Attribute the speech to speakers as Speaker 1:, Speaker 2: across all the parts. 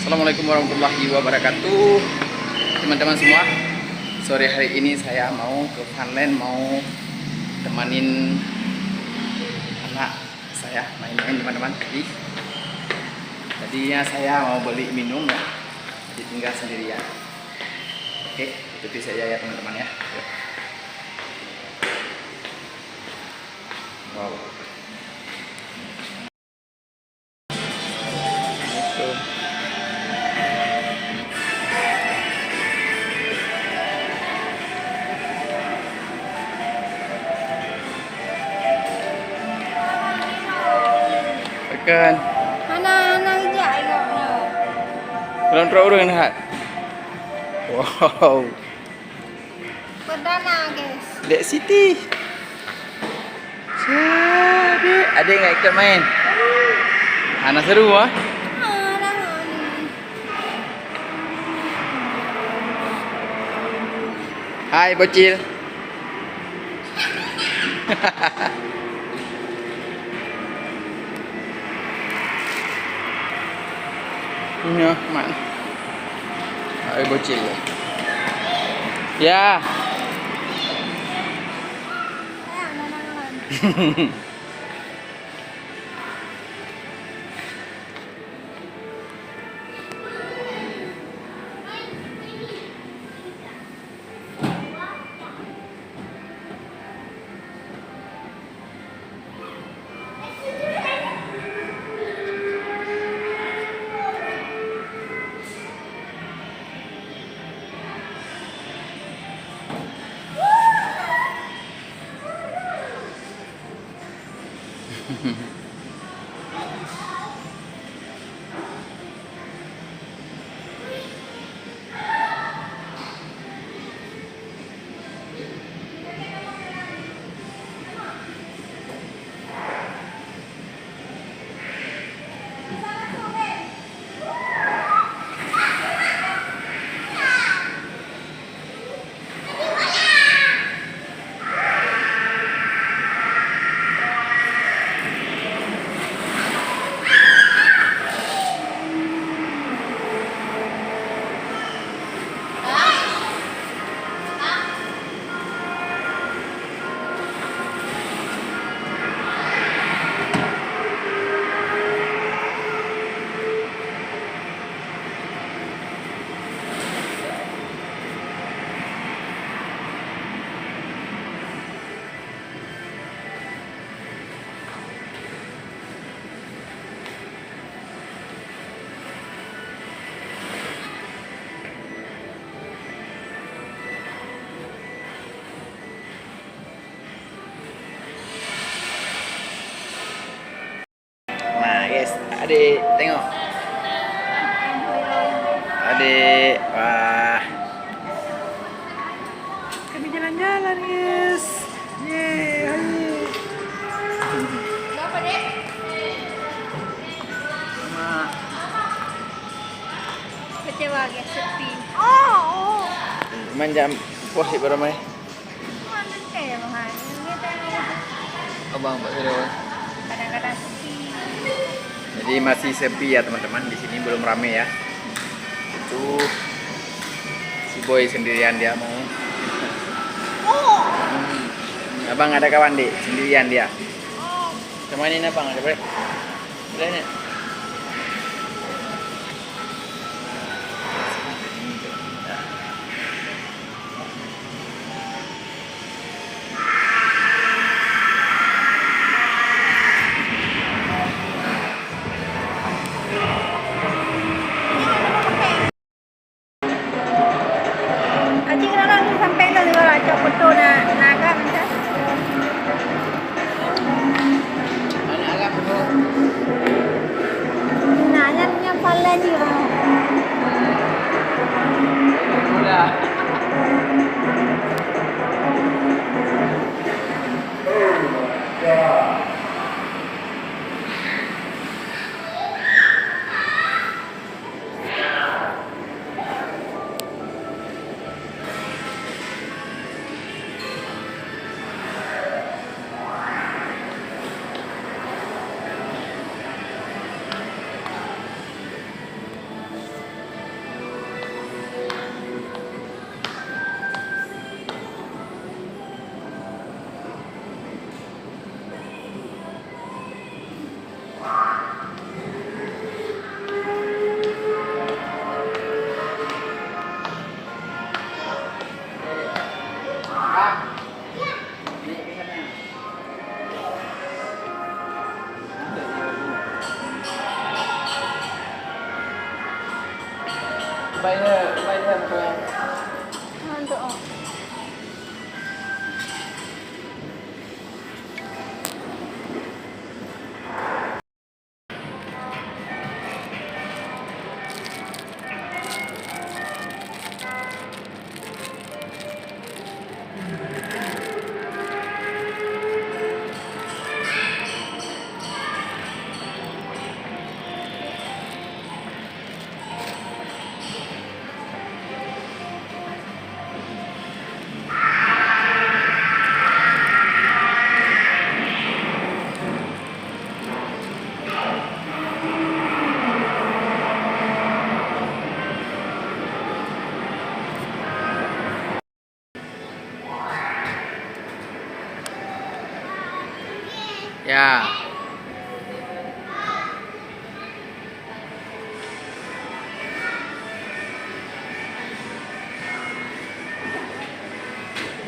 Speaker 1: Assalamualaikum warahmatullahi wabarakatuh, teman-teman semua. Sore hari ini saya mau ke Funland, mau temanin anak saya main-main, teman-teman. Tadinya saya mau beli minum ya, jadi tinggal sendirian. Oke, ikuti saya ya teman-teman ya. Wow. Kan
Speaker 2: Anak-anak dạy gọi là
Speaker 1: belum terlalu dengan hat. Wow,
Speaker 2: perdana guys.
Speaker 1: Dek Siti. Adik, adik nggak ikut main. Anak seru ah. Hai bocil. Iya, man. Hai bocil. Ya. Adik, tengok. Adik, wah. Kami jalan-jalan, guys. Yeay, ayo.
Speaker 2: Berapa dek?
Speaker 1: Mak.
Speaker 2: Kecewa guys, sepi. Oh.
Speaker 1: Manjam puas di barang mai.
Speaker 2: Mana kayak mahal? Ini tadi
Speaker 1: Abang, Pak Hero.
Speaker 2: kadang-kadang sepi.
Speaker 1: Jadi masih sepi ya teman-teman, di sini belum rame ya. Itu si Boy sendirian dia mau. Abang ada kawan dek, sendirian dia. Kemarin abang ada boleh? Boleh nih.
Speaker 2: Acing orang sampai tu juga cok foto nak naga macam.
Speaker 1: Agak betul.
Speaker 2: Nanya Funland juga.
Speaker 1: Udah. bayar tuh.
Speaker 2: Untuk
Speaker 1: Ya.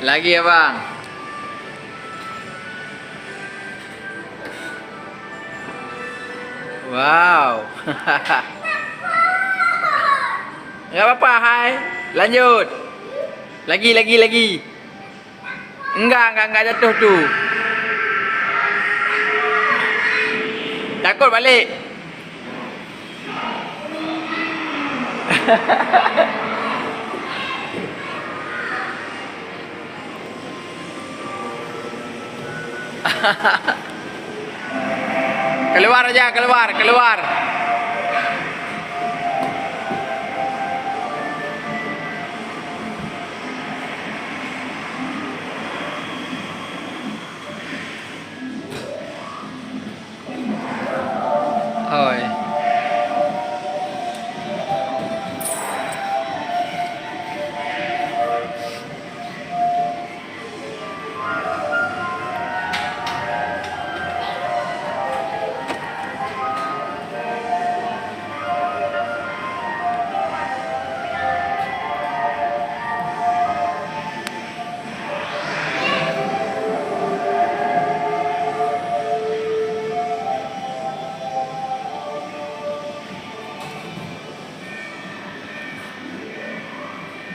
Speaker 1: Lagi ya, Bang? Wow. Nggak apa-apa, hai. Lanjut. Lagi. Enggak jatuh tuh. Takut balik. Keluar aja, keluar. Oi.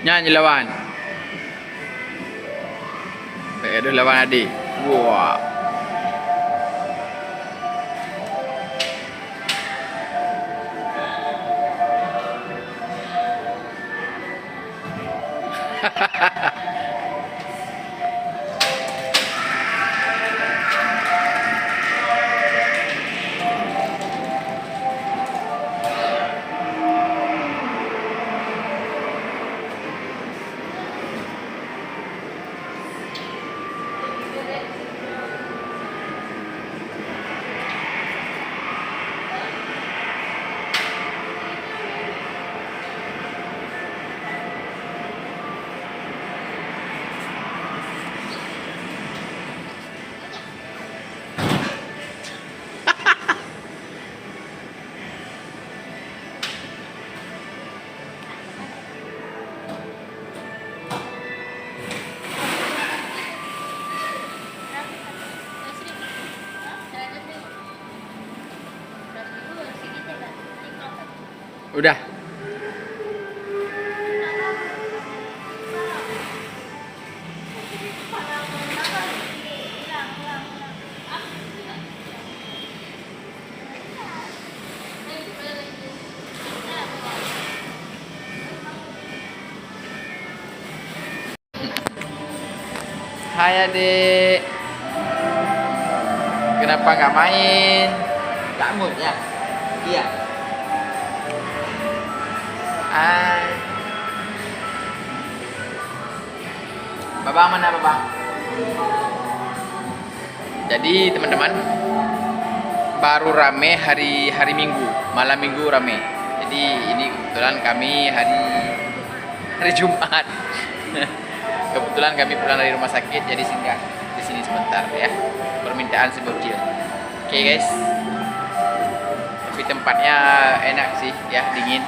Speaker 1: Nyanyi lawan. Aduh lawan adik. Wah. Udah. Hai adik. Kenapa nggak main? Nggak mood ya? Iya. Hai. Babang mana babang? Jadi teman-teman, baru rame hari Minggu, malam Minggu rame. Jadi ini kebetulan kami hari Jumat. Kebetulan kami pulang dari rumah sakit, jadi singgah di sini sebentar ya. Permintaan si Bocil. Oke guys. Tapi tempatnya enak sih ya, dingin.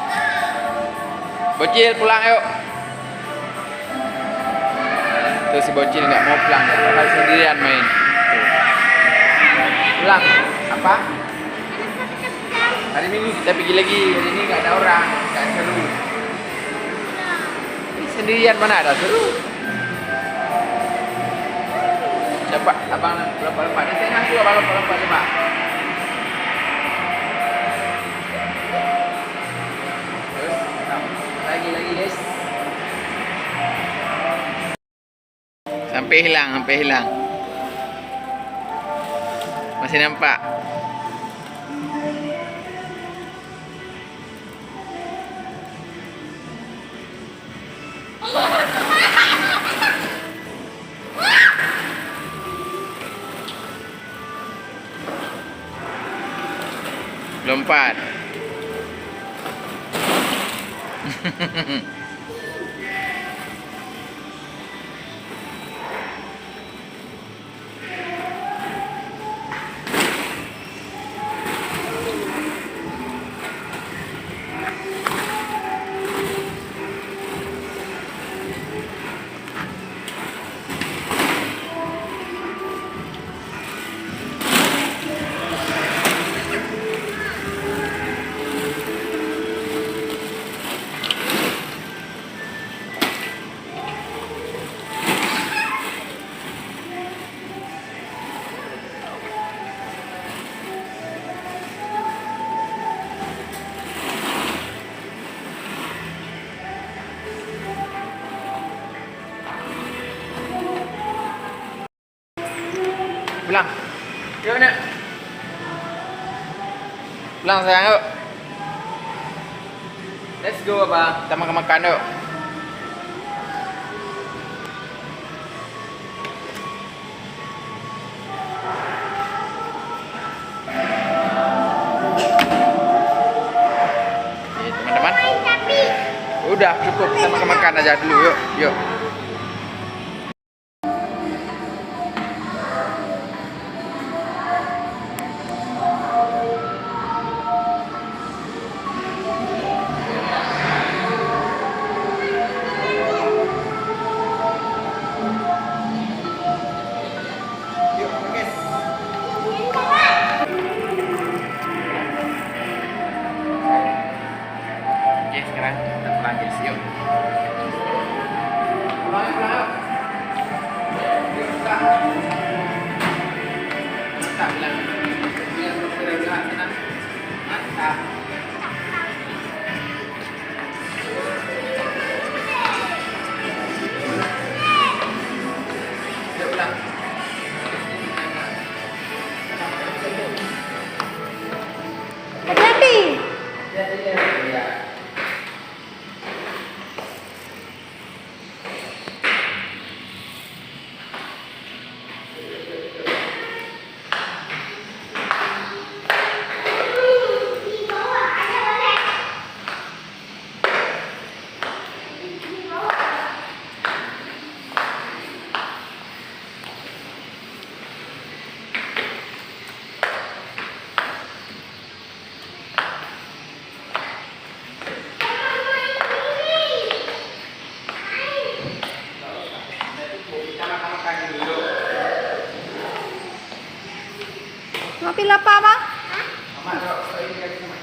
Speaker 1: Bocil pulang yuk. Tuh si Bocil nggak mau pulang, harus sendirian main. Tuh. Pulang apa? Hari Minggu kita pergi lagi, hari ini nggak ada orang, nggak seru. sendirian mana ada seru. Coba abang lompat-lompat di tengah tu abang lompat-lompat coba. Terus lagi guys. Sampai hilang. Masih nampak. Lompat. Pulang. Yuk nak. Pulang sayang yuk. Let's go abang. Kita makan yuk. Nih teman-teman. Udah cukup, kita makan aja dulu yuk. Oke, sekarang kita pulang guys, yuk. Pulang yuk. Yuk, kita. Mantap, bilang. Bilang bergerak sana. Mantap. Yuk, pulang.
Speaker 2: Jadi.
Speaker 1: Ya.
Speaker 2: Mau pilih apa, Bang?
Speaker 1: Mama, ini